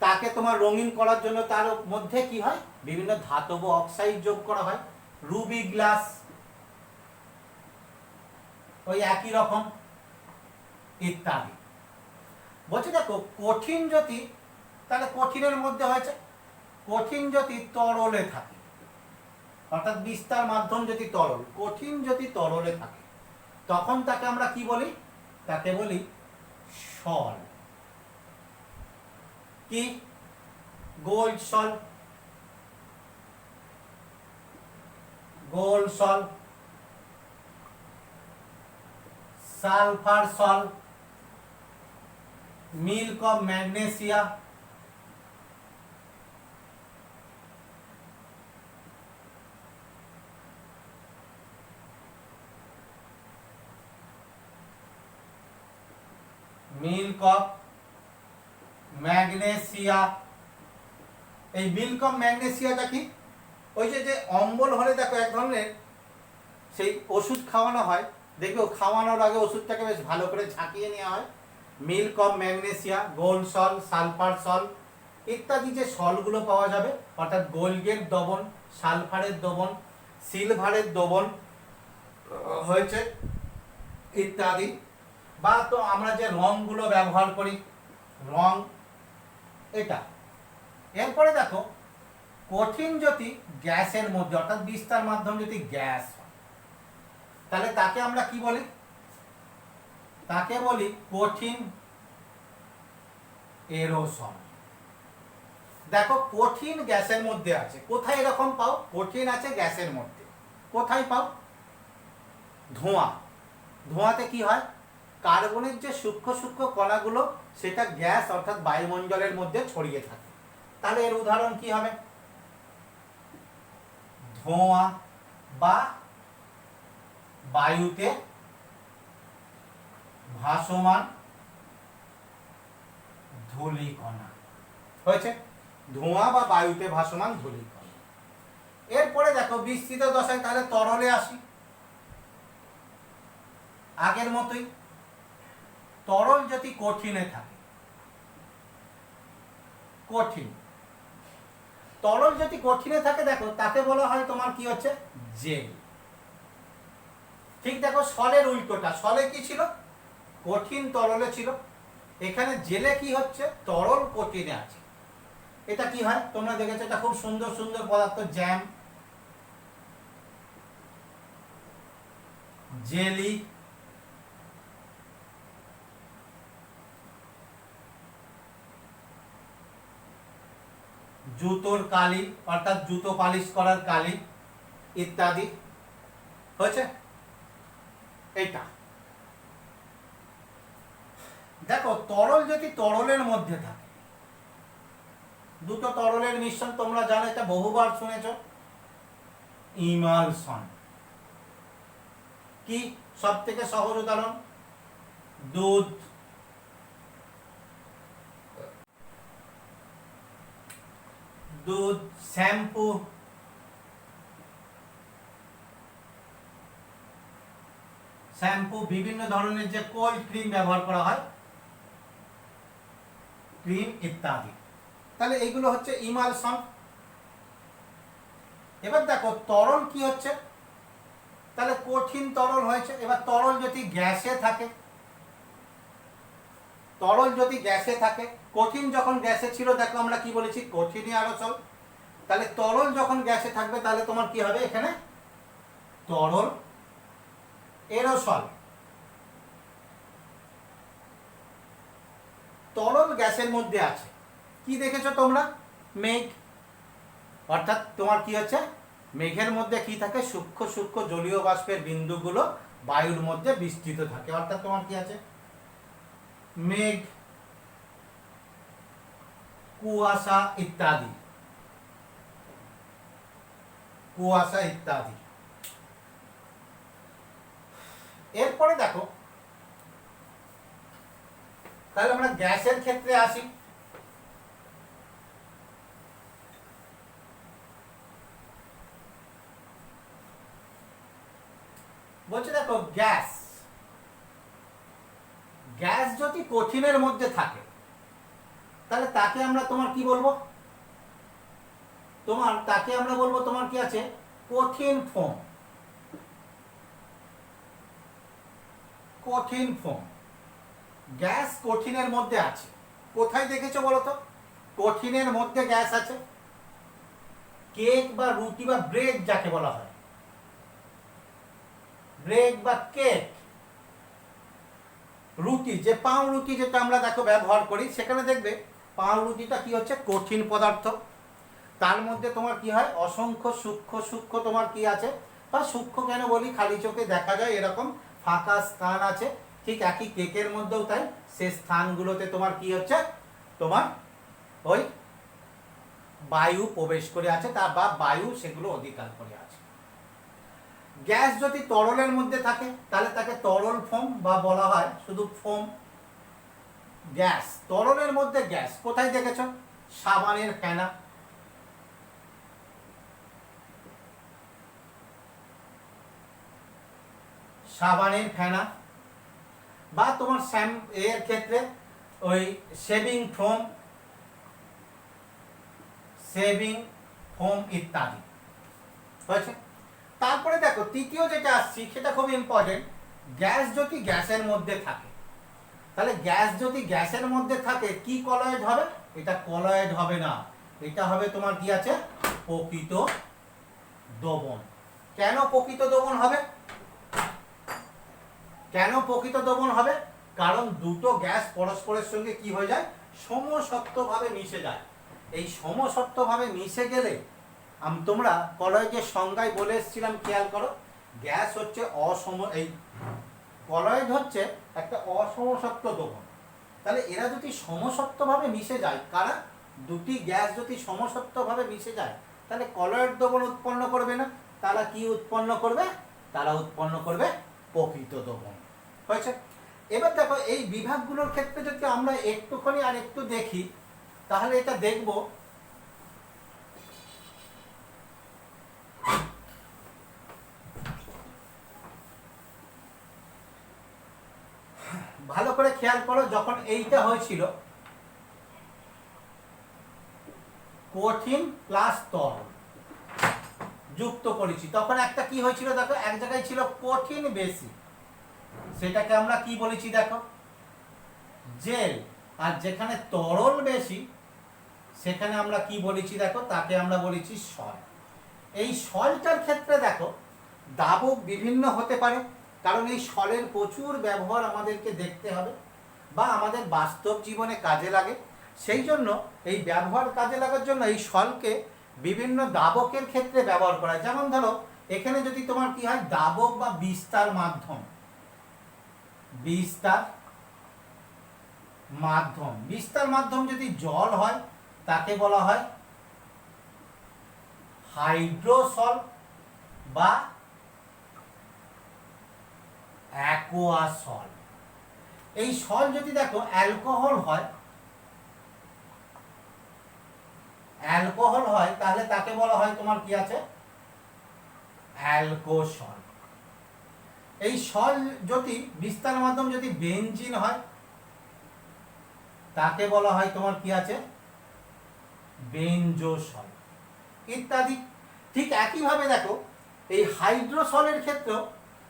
S1: তাকে তোমার রঙিন করার জন্য তার মধ্যে কি হয়, বিভিন্ন ধাতব অক্সাইড যোগ করা হয়। রুবি গ্লাস ওই একই রকম ইত্যাদি। বলছি দেখো কঠিন যদি, তাহলে কঠিনের মধ্যে হয়েছে, কঠিন যদি তরলে থাকে, অর্থাৎ বিস্তার মাধ্যম যদি তরল, কঠিন যদি তরলে থাকে তখন তাকে আমরা কি বলি, তাকে বলি সল। কি, gold sol, sulphur sol, milk of magnesia, milk of magnesia. এই মিল্ক অফ ম্যাগনেসিয়াটা কি, ওই যে অম্বল হলে দেখো এক ধরনের সেই ওষুধ খাওয়ানো হয়, দেখো খাওয়ানোর আগে ওষুধটাকে বেশ ভালো করে ঝাঁকিয়ে নেওয়া হয়। Milk of magnesia, gold sol, sulphur sol ইত্যাদি যে সলগুলো পাওয়া যাবে, অর্থাৎ গোল্ডের দ্রবণ, সালফারের দ্রবণ, সিলভারের দ্রবণ হয়েছে ইত্যাদি। বা তো আমরা যে রঙগুলো ব্যবহার করি রং এটা। এরপরে দেখো কঠিন যদি গ্যাসের মধ্যে অর্থাৎ বিস্তার মাধ্যম যদি গ্যাস হয় তাহলে তাকে আমরা কি বলি? তাকে বলি কঠিন এরোসল। দেখো কঠিন গ্যাসের মধ্যে আছে, কোথায় এরকম পাও? কঠিন আছে গ্যাসের মধ্যে, কোথায় পাও? ধোঁয়া। ধোঁয়াতে কি হয়? কার্বনের যে সূক্ষ্ম সূক্ষ্ম কণাগুলো সেটা গ্যাস অর্থাৎ বায়ুমণ্ডলের মধ্যে ছড়িয়ে থাকে। তাহলে এর উদাহরণ কি হবে? ধোঁয়া বা বায়ুতে ভাসমান ধূলিকণা। হয়েছে? ধোঁয়া বা বায়ুতে ভাসমান ধূলিকণা। এরপরে দেখো বিস্তৃত দশায়, তাহলে তরলে আসি। আগের মতোই তরল যদি কঠিনে থাকে, কঠিন তরল যদি কঠিনে থাকে দেখো তাকে বলা হয় তোমার কি হচ্ছে? জেল। ঠিক দেখো সলের উল্টোটা, সলে কি ছিল? কঠিন তরলে ছিল। এখানে জেলে কি হচ্ছে? তরল কঠিনে আছে। এটা কি হয় তোমরা দেখেছো? এটা খুব সুন্দর সুন্দর পদার্থ, জ্যাম, জেলি, জুতোর কালি অর্থাৎ জুতো পালিশ করার কালি ইত্যাদি। হয়েছে? এইটা দেখো তরল যদি তরলের মধ্যে থাকে, দুটো তরলের মিশ্রণ তোমরা জানো, এটা বহুবার শুনেছো, ইমালশন। কি সব থেকে সহজ উদাহরণ? দুধ, দুধ, শ্যাম্পু, শ্যাম্পু, বিভিন্ন ধরনের যে কোল্ড ক্রিম ব্যবহার করা হয়, ক্রিম ইত্যাদি। তাহলে এইগুলো হচ্ছে ইমালশন। এবার দেখো তরল কি হচ্ছে? তাহলে কঠিন তরল হয়েছে। এবার তরল যদি গ্যাসে থাকে, তরল যদি গ্যাসে থাকে, কঠিন যখন গ্যাসে ছিল দেখো আমরা কি বলেছি? কঠিনই আরোসল। তাহলে তরল যখন গ্যাসে থাকবে তাহলে তোমার কি হবে? এখানে তরল এরোসল। তরল গ্যাসের মধ্যে আছে, কি দেখেছো তোমরা? মেঘ। অর্থাৎ তোমার কি হচ্ছে? মেঘের মধ্যে কি থাকে? সূক্ষ্ম সূক্ষ্ম জলীয় বাষ্পের বিন্দুগুলো বায়ুর মধ্যে বিস্তৃত থাকে। অর্থাৎ তোমার কি আছে? মেঘ, কুয়াশা ইত্যাদি, কুয়াশা ইত্যাদি। এরপরে দেখো তাহলে আমরা গ্যাসের ক্ষেত্রে আসি। বলছে দেখো গ্যাস, গ্যাস যদি কঠিনের মধ্যে থাকে তাহলে তাকে আমরা তোমার কি বলবো? তাকে আমরা বলবো তোমার কি আছে? কঠিন ফোম। কঠিন ফোম। গ্যাস কঠিনের মধ্যে আছে, কোথায় দেখেছো বলো তো? কঠিনের মধ্যে গ্যাস আছে। কেক বা রুটি বা ব্রেড যাকে বলা হয়, ব্রেড বা কেক, রুটি, যে পাউরুটি যেটা আমরা দেখো ব্যবহার করি, সেখানে দেখবে পাউরুটিটা কি হচ্ছে? কঠিন পদার্থ। তার মধ্যে তোমার কি হয়? অসংখ্য সূক্ষ্ম সূক্ষ্ম তোমার কি আছে? বা সূক্ষ্ম কেন বলি? খালি চোখে দেখা যায় এরকম ফাঁকা স্থান আছে। ঠিক একই কেকের মধ্যেও তাই, সে স্থানগুলোতে তোমার কি হচ্ছে? তোমার ওই বায়ু প্রবেশ করে আছে, তা বা বায়ু সেগুলো অধিকার করে আছে। গ্যাস যদি তরলের মধ্যে থাকে তাহলে তাকে তরল ফোম বা বলা হয় শুধু ফোম। গ্যাস, তরলের মধ্যে গ্যাস কোথায় দেখেছো? সাবানের ফেনা, সাবানের ফেনা, বা তোমার এর ক্ষেত্রে ওই শেভিং ফোম, শেভিং ফোম ইত্যাদি। হয়েছে? তারপরে দেখো তৃতীয় যেটা আসছি সেটা খুব ইম্পর্টেন্ট। গ্যাস যদি গ্যাসের মধ্যে থাকে তাহলে গ্যাস যদি গ্যাসের মধ্যে থাকে কি কলয়েড হবে? এটা কলয়েড হবে না, এটা হবে তোমার কি আছে প্রকৃত দ্রবণ। কেন প্রকৃত দ্রবণ হবে? কেন প্রকৃত দ্রবণ হবে? কারণ দুটো গ্যাস পরস্পরের সঙ্গে কি হয়ে যায়? সমসত্ত্বভাবে মিশে যায়। এই সমসত্ত্বভাবে মিশে গেলে তোমরা কলয়েডের সংজ্ঞায় বলে এসেছিলাম, খেয়াল করো, গ্যাস হচ্ছে এই কলয়েড হচ্ছে একটা অসমসত্ত্ব দ্রবণ। তাহলে এরা যদি সমসত্ত্বভাবে মিশে যায়, কারা? দুটি গ্যাস যদি সমসত্ত্বভাবে মিশে যায় তাহলে কলয়েড দ্রবণ উৎপন্ন করবে না, তারা কি উৎপন্ন করবে? তারা উৎপন্ন করবে প্রকৃত দ্রবণ। হয়েছে? এবার দেখো এই বিভাগগুলোর ক্ষেত্রে যদি আমরা একটুখানি আর একটু দেখি তাহলে এটা দেখব ভালো করে খেয়াল করো। যখন এইটা হয়েছিল কঠিন প্লাস তরল যুক্ত করেছি, তখন একটা কি হয়েছিল দেখো, এক জায়গায় ছিল কঠিন বেশি, সেটাকে আমরা কি বলেছি দেখো, জেল। আর যেখানে তরল বেশি সেখানে আমরা কি বলেছি দেখো, তাকে আমরা বলেছি সল। এই সলটার ক্ষেত্রে দেখো দাবক বিভিন্ন হতে পারে, কারণ এই সলের প্রচুর ব্যবহার আমাদেরকে দেখতে হবে বা আমাদের বাস্তব জীবনে কাজে লাগে। সেই জন্য এই ব্যবহার কাজে লাগার জন্য এই সলকে বিভিন্ন দাবকের ক্ষেত্রে ব্যবহার করা হয়। যেমন ধরো এখানে যদি তোমার কি হয়, দাবক বা বিস্তার মাধ্যম, বিস্তার মাধ্যম যদি জল হয় তাকে বলা হয় হাইড্রোসল বা অ্যাকোয়াসল। এই সল যদি দেখো অ্যালকোহল হয় তাহলে তাকে বলা হয় তোমার কি আছে, অ্যালকোসল। এই সল যদি বিস্তার মাধ্যম যদি বেনজিন হয় তাকে বলা হয় তোমার কি আছে, বেনজোসল ইত্যাদি। ঠিক একইভাবে দেখো এই হাইড্রোসলের ক্ষেত্রেও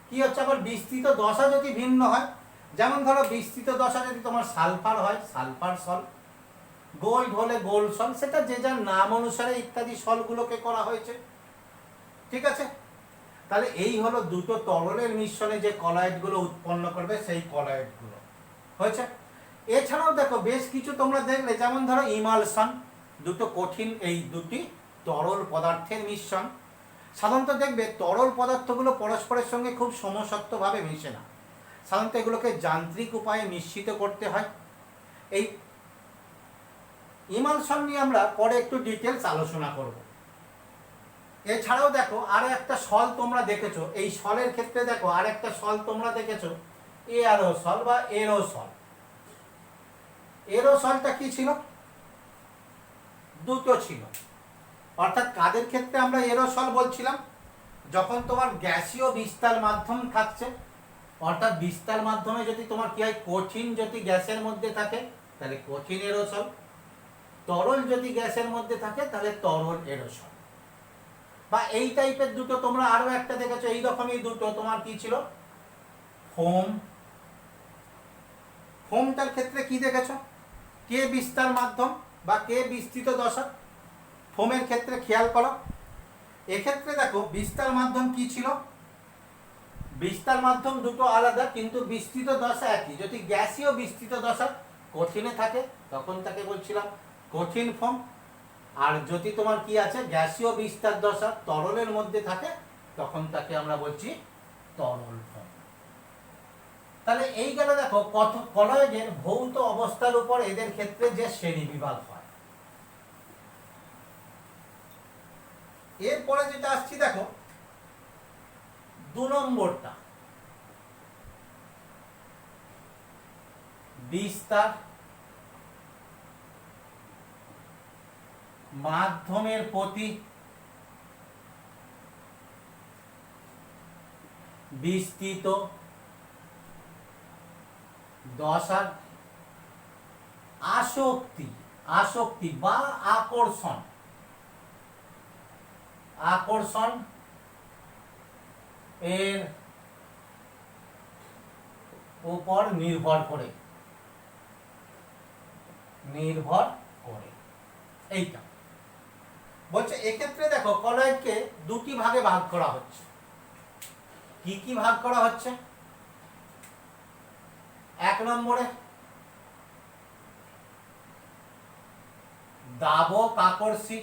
S1: কি হচ্ছে, আবার বিস্তৃত দশা যদি ভিন্ন হয়, যেমন ধরো বিস্তৃত দশা যদি তোমার সালফার হয়, সালফার সল, গোল্ড হলে গোল্ড সল, সেটা যে যার নাম অনুসারে ইত্যাদি সলগুলোকে করা হয়েছে। ঠিক আছে? তাহলে এই হলো দুটো তরলের মিশ্রণে যে কলয়েডগুলো উৎপন্ন করবে সেই কলয়েডগুলো। হয়েছে? এছাড়াও দেখো বেশ কিছু তোমরা দেখলে, যেমন ধরো ইমালশন, দুটো কঠিন এই দুটি তরল পদার্থের মিশ্রণ। সাধারণত দেখবে তরল পদার্থগুলো পরস্পরের সঙ্গে খুব সমসত্ত্বভাবে মিশে না, সাধারণত এগুলোকে যান্ত্রিক উপায়ে মিশ্রিত করতে হয়। এই ইমালশন নিয়ে আমরা পরে একটু ডিটেলস আলোচনা করব। এছাড়াও দেখো আরো একটা সল তোমরা দেখেছো, এই সলের ক্ষেত্রে দেখো আর একটা সল তোমরা দেখেছো, এয়ারোসল বা এরোসল। এরোসলটা কি ছিল? দুটো ছিল। অর্থাৎ কাদের ক্ষেত্রে আমরা এরোসল বলছিলাম? যখন তোমার গ্যাসীয় বিস্তার মাধ্যম থাকছে, অর্থাৎ বিস্তার মাধ্যমে যদি তোমার কি হয়, কঠিন যদি গ্যাসের মধ্যে থাকে তাহলে কঠিন এরোসল, তরল যদি গ্যাসের মধ্যে থাকে তাহলে তরল এরোসল। বা এই টাইপের দুটো তোমরা আরো একটা দেখেছো, এই রকমই দুটো তোমার কি ছিল, ফোম। ফোমটার ক্ষেত্রে কি দেখেছো, কে বিস্তার মাধ্যম বা কে বিস্তৃত দশা। ফোমের ক্ষেত্রে খেয়াল করো, এক্ষেত্রে দেখো বিস্তার মাধ্যম কি ছিল, বিস্তার মাধ্যম দুটো আলাদা কিন্তু বিস্তৃত দশা একই। যদি গ্যাসীয় বিস্তৃত দশা কঠিনে থাকে তখন তাকে বলছিলাম কঠিন ফোম, আর যদি তোমার কি আছে গ্যাসীয় বিস্তার দশা তরলের মধ্যে থাকে তখন তাকে আমরা বলছি তরল ফোম। তাহলে এই গেল দেখো কত কলয়েডের ভৌত অবস্থার উপর এদের ক্ষেত্রে যে শ্রেণী বিভাগ হয়। এরপরে যেটা আসছি দেখো 2 নম্বরটা, বিস্তার মাধ্যমের প্রতি বিস্তৃত দশার আসক্তি বা আকর্ষণ এর উপর নির্ভর করে। নির্ভর করে। এইটা বলছে এক্ষেত্রে দেখো কলয়েডকে দুটি ভাগে ভাগ করা হচ্ছে। কি কি ভাগ করা হচ্ছে? এক নম্বরে দাবক আকর্ষী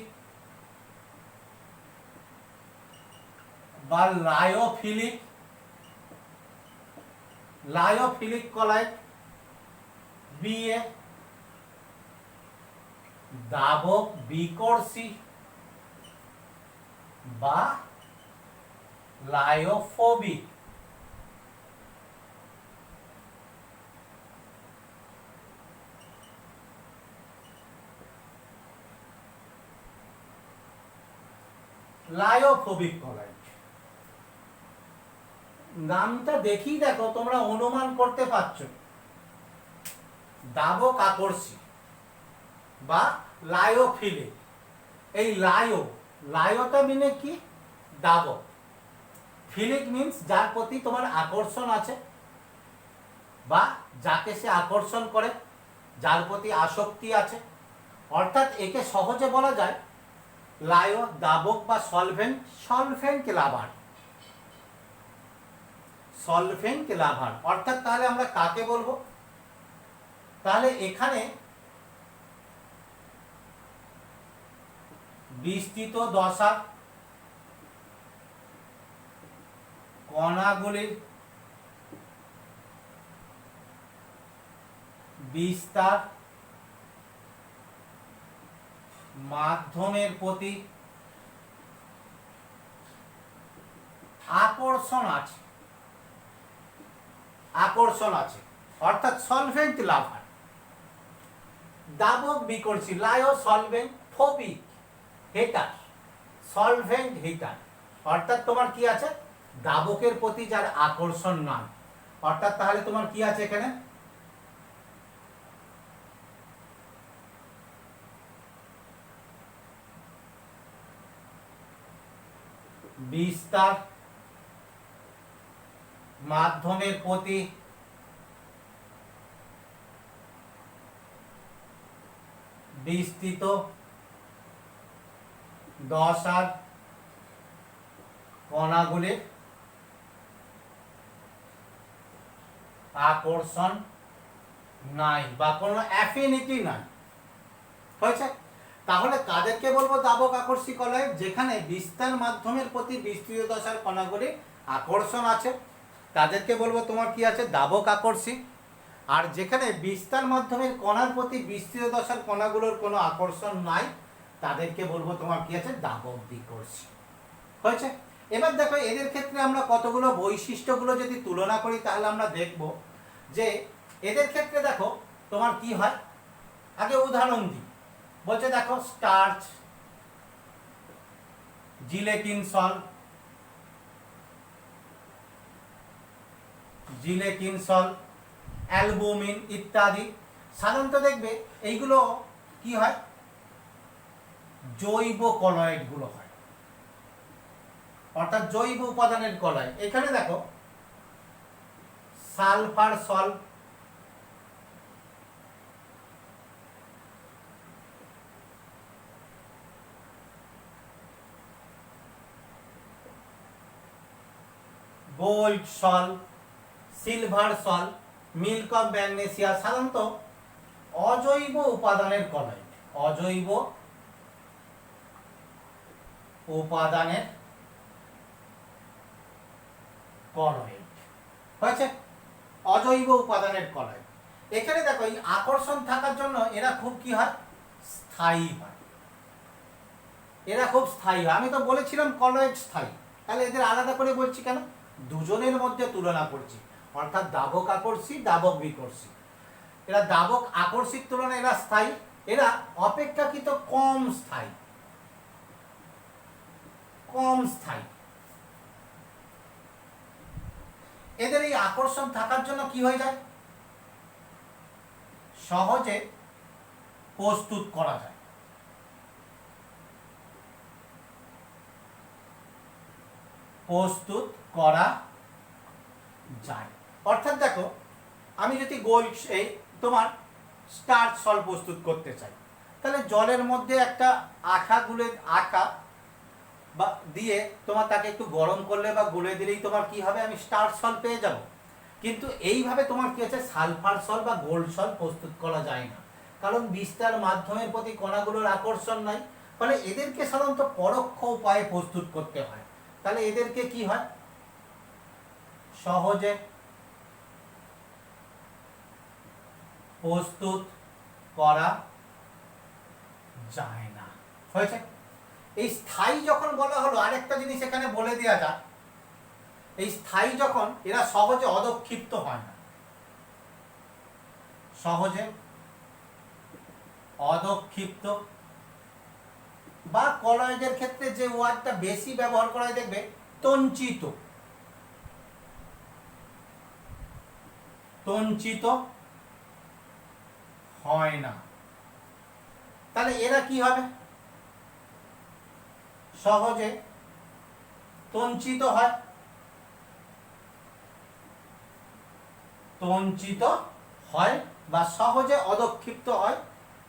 S1: বা লায়োফিলিক কলয়েড, বি এ দাবক বিকর্ষী বা লায়োফোবিক। লায়োফোবিক কলয়েড নামটা দেখি দেখো তোমরা অনুমান করতে পারছো, দাবক আকর্ষী বা লায়োফিলিক। এই লায়োটা মিনে কি? দাবক। ফিলিক মিন্স যার প্রতি তোমার আকর্ষণ আছে বা যাকে সে আকর্ষণ করে, যার প্রতি আসক্তি আছে। অর্থাৎ একে সহজে বলা যায় লায়ো দাবক বা সলভেন্ট লাভার। অর্থাৎ তাহলে আমরা কাকে বলবো? তাহলে এখানে বিস্তৃত দশা কণাগুলির বিস্তার মাধ্যমের প্রতি আকর্ষণ আছে, অর্থাৎ সলভেন্ট লাভার। দাবক বিকর্ষী lyo solvent phobic hater, solvent heater. অর্থাৎ তোমার কি আছে? দাবকের প্রতি যার আকর্ষণ নাই। অর্থাৎ তাহলে তোমার কি আছে এখানে? বিস্তার মাধ্যমের প্রতি বিস্তৃত দশার কণাগুলির আকর্ষণ নাই বা কোনো অ্যাফিনিটি নাই। হয়েছে? তাহলে কাদেরকে বলবো দাবক আকর্ষী কলয়েড? যেখানে বিস্তার মাধ্যমের প্রতি বিস্তৃত দশার কণাগুলির আকর্ষণ আছে তাদেরকে বলবো তোমার কি আছে? দাবক আকর্ষী। আর যেখানে বিস্তার মাধ্যমের কণার প্রতি বিস্তৃত দশার কণাগুলোর কোনো আকর্ষণ নাই তাদেরকে বলবো তোমার কি আছে? দাবক বিকর্ষী। হয়েছে? এবার দেখো এদের ক্ষেত্রে আমরা কতগুলো বৈশিষ্ট্যগুলো যদি তুলনা করি তাহলে আমরা দেখব যে এদের ক্ষেত্রে দেখো তোমার কি হয়। আগে উদাহরণ দিই। বলছে দেখো স্টার্চ, জিলেটিন সল, অ্যালবুমিন ইত্যাদি। সাধারণত দেখবে এইগুলো কি হয়? জৈব কলয়েড গুলো হয়, অর্থাৎ জৈব উপাদানের কলয়েড। এখানে দেখো sulphur sol, gold sol, silver sol, milk of magnesia সাধারণত অজৈব উপাদানের কলয়েড। অজৈব উপাদানের কলয়েড। হয়েছে? অজৈব উপাদানের কলয়েড। এখানে দেখো এই আকর্ষণ থাকার জন্য এরা খুব কি হয়? স্থায়ী হয়। এরা খুব স্থায়ী হয়। আমি তো বলেছিলাম কলয়েড স্থায়ী, তাহলে এদের আলাদা করে বলছি কেন? দুজনের মধ্যে তুলনা করছি। অর্থাৎ দাবক আকর্ষী, দাবক বিকর্ষী। এরা দাবক আকর্ষীর তুলনায় এরা স্থায়ী, এরা অপেক্ষাকৃত কম স্থায়ী। এদের এই আকর্ষণ থাকার জন্য কি হয়ে যায়? সহজে প্রস্তুত করা যায়। অর্থাৎ দেখো আমি যদি তোমার স্টার্চ সল্ট প্রস্তুত করতে চাই, তাহলে জলের মধ্যে একটা আঠা বা দিয়ে তোমার তাকে একটু গরম করলে বা গুলে দিলেই তোমার কি হবে, আমি স্টার্চ সল্ট পেয়ে যাব। কিন্তু এইভাবে তোমার কি আছে, সালফার সল্ট বা গোল্ড সল্ট প্রস্তুত করা যায় না, কারণ বিস্তার মাধ্যমের প্রতি কণাগুলোর আকর্ষণ নাই। ফলে এদেরকে সাধারণত পরোক্ষ উপায়ে প্রস্তুত করতে হয়। তাহলে এদেরকে কি হয়, সহজে প্রস্তুত করা যায় না। হয়েছে? এই স্থায়ী যখন বলা হলো, আরেকটা জিনিস এখানে বলে দেওয়া যাক, এই স্থায়ী যখন, এরা সহজে অদক্ষিপ্ত হয় না, সহজে অদক্ষিপ্ত, বা কলয়েডের ক্ষেত্রে যে ওয়ার্ডটা বেশি ব্যবহার করা হয় দেখবে, তঞ্চিত, তঞ্চিত হয় না। তাহলে এরা কি হবে, সহজে তঞ্চিত হয়, তঞ্চিত হয় বা সহজে অদক্ষিপ্ত হয়।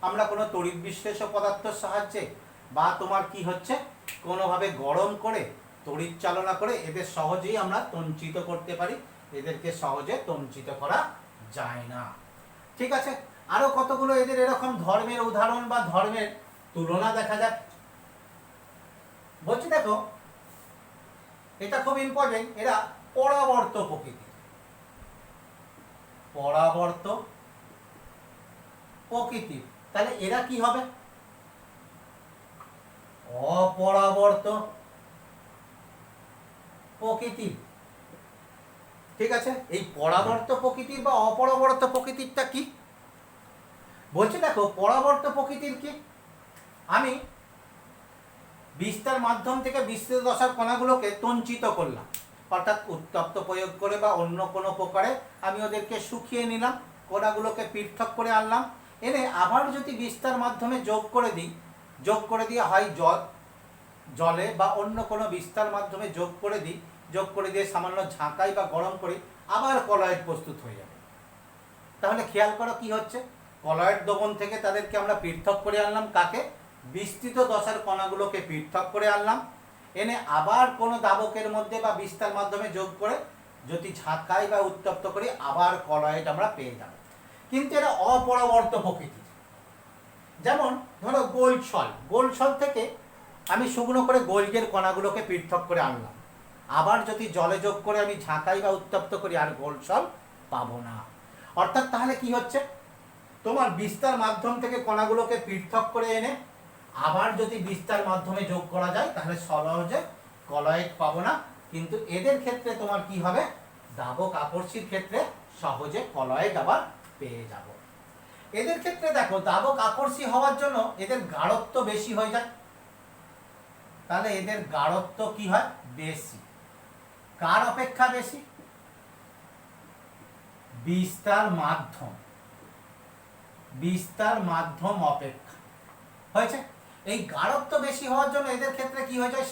S1: আমরা কোনো তড়িৎ বিশ্লেষক পদার্থের সাহায্যে বা তোমার কি হচ্ছে, কোনোভাবে গরম করে তড়িৎ চালনা করে এদের সহজেই আমরা তঞ্চিত করতে পারি, এদেরকে সহজে তঞ্চিত করা যায় না। ঠিক আছে, আরো কতগুলো এদের এরকম ধর্মের উদাহরণ বা ধর্মের তুলনা দেখা যাক। বলছি দেখো, এটা খুব ইম্পর্টেন্ট, এরা পরাবর্ত প্রকৃতির, পরাবর্ত প্রকৃতির। তাহলে এরা কি হবে, অপরাবর্ত প্রকৃতির। ঠিক আছে, এই পরাবর্ত প্রকৃতির বা অপরাবর্ত প্রকৃতিরটা কি বলছি দেখো, পরাবর্ত প্রকৃতির কি, আমি বিস্তার মাধ্যম থেকে বিস্তৃত দশার কণাগুলোকে তঞ্চিত করলাম, অর্থাৎ উত্তপ্ত প্রয়োগ করে বা অন্য কোনো প্রকারে আমি ওদেরকে শুকিয়ে নিলাম, কণাগুলোকে পৃথক করে আনলাম, এনে আবার যদি বিস্তার মাধ্যমে যোগ করে দিই, যোগ করে দিয়ে হয় জলে বা অন্য কোনো বিস্তার মাধ্যমে যোগ করে দিই, যোগ করে দিয়ে সামান্য ঝাঁকাই বা গরম করি, আবার কলয়েড প্রস্তুত হয়ে যাবে। তাহলে খেয়াল করো কি হচ্ছে, কলয়েড দ্রবণ থেকে তাদেরকে আমরা পৃথক করে আনলাম, কাকে, বিস্তৃত দশার কণাগুলোকে পৃথক করে আনলাম, এনে আবার কোনো দাবকের মধ্যে বা বিস্তার মাধ্যমে যোগ করে যদি ঝাঁকাই বা উত্তপ্ত করি, আবার কলয়েড আমরা পেয়ে যাব। কিন্তু এরা অপরাবর্ত প্রকৃতির। যেমন ধরো গোল্ড সল থেকে আমি শুকনো করে গোল্ডের কণাগুলোকে পৃথক করে আনলাম, আবার যদি জলে যোগ করে আমি ঝাঁকাই বা উত্তপ্ত করি, আর গোল্ড সল পাবো না। অর্থাৎ তাহলে কি হচ্ছে, তোমার বিস্তার মাধ্যম থেকে কণাগুলোকে পৃথক করে এনে আবার যদি বিস্তার মাধ্যমে যোগ করা যায়, তাহলে সহজে কলয়েড পাবো না। কিন্তু এদের ক্ষেত্রে তোমার কি হবে, দাবক আকর্ষীর ক্ষেত্রে সহজে কলয়েড আবার পেয়ে যাব। এদের ক্ষেত্রে দেখো, দাবক আকর্ষী হওয়ার জন্য এদের গাঢ়ত্ব বেশি হয়ে যায়। তাহলে এদের গাঢ়ত্ব কি হয়, বেশি। কার অপেক্ষা বেশি, বিস্তার মাধ্যম অপেক্ষা। হয়েছে? এই গাঢ়ত্ব বেশি হওয়ার জন্য এদের ক্ষেত্রে কি হয়ে যায়,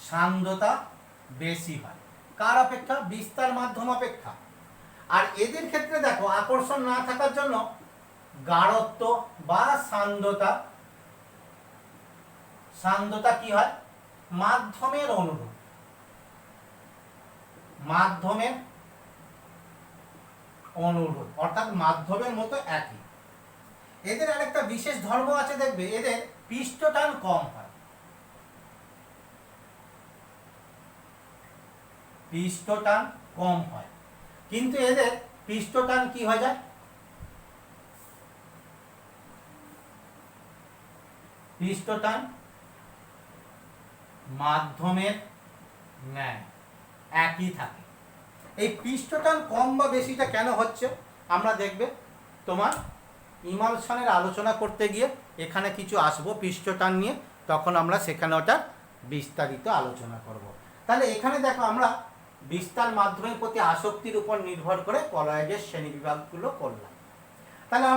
S1: সান্দ্রতা বেশি হয়। কার অপেক্ষা, বিস্তার মাধ্যম অপেক্ষা। আর এদের ক্ষেত্রে দেখো, আকর্ষণ না থাকার জন্য গাঢ়ত্ব বা সান্দ্রতা কি হয়, মাধ্যমের অনুরূপ, অর্থাৎ মাধ্যমের মতো একই। এদের আরেকটা বিশেষ ধর্ম আছে, দেখবে এদের পৃষ্ঠটান কম হয়, কিন্তু এদের পৃষ্ঠটান কি হয়ে যায়, পৃষ্ঠটান মাধ্যমের ন্যায় একই থাকে। এই পৃষ্ঠটান কম বা বেশিটা কেন হচ্ছে, আমরা দেখবে তোমার ইমালশনের আলোচনা করতে গিয়ে এখানে কিছু আসবো পৃষ্ঠটান নিয়ে, তখন আমরা সেখানে ওটা বিস্তারিত আলোচনা করব। তাহলে এখানে দেখো, আমরা বিস্তার মাধ্যমের প্রতি আসক্তির উপর নির্ভর করে কলয়েডের শ্রেণীবিভাগগুলো করলাম। তাহলে